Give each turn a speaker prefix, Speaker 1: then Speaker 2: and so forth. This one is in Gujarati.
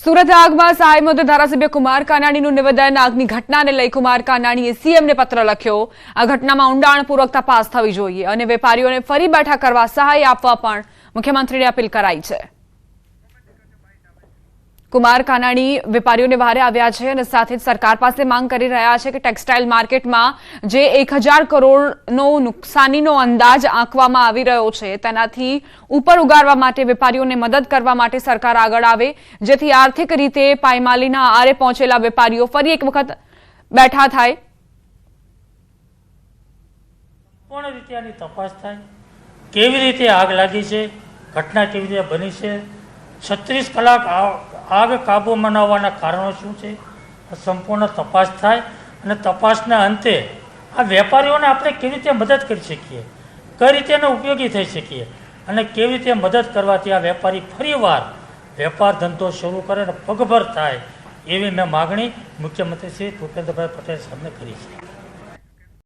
Speaker 1: સુરત આગમાં સહાય મુદ્દે ધારાસભ્ય કુમાર કાનાણીનું નિવેદન। આગની ઘટનાને લઈ કુમાર કાનાણીએ સીએમને પત્ર લખ્યો। આ ઘટનામાં ઊંડાણપૂર્વક તપાસ થવી જોઈએ અને વેપારીઓને ફરી બેઠા કરવા સહાય આપવા પણ મુખ્યમંત્રીને અપીલ કરાઈ છે। કુમાર કાનાણી વેપારીઓને વહારે આવ્યા છે અને સાથે જ સરકાર પાસે માંગ કરી રહ્યા છે કે ટેક્સટાઇલ માર્કેટમાં જે 1000 કરોડનો નુકસાનીનો અંદાજ આંકવામાં આવી રહ્યો છે તેનાથી ઉપર ઉગારવા માટે વેપારીઓને મદદ કરવા માટે સરકાર આગળ આવે, જેથી આર્થિક રીતે પાયમાલીના આરે પહોંચેલા વેપારીઓ ફરી એક વખત બેઠા થાય।
Speaker 2: પૂર્ણ રીતે આની તપાસ થાય, કેવી રીતે આગ લાગી છે, ઘટના કેવી રીતે બની છે, 36 કલાક આગ કાબૂમાં ન આવવાના કારણો શું છે, સંપૂર્ણ તપાસ થાય અને તપાસના અંતે આ વેપારીઓને આપણે કેવી રીતે મદદ કરી શકીએ, કઈ રીતે એને ઉપયોગી થઈ શકીએ અને કેવી રીતે મદદ કરવાથી આ વેપારી ફરીવાર વેપાર ધંધો શરૂ કરે અને પગભર થાય એવી મેં માગણી મુખ્યમંત્રી શ્રી ભૂપેન્દ્રભાઈ પટેલ સાહેબને કરી છે।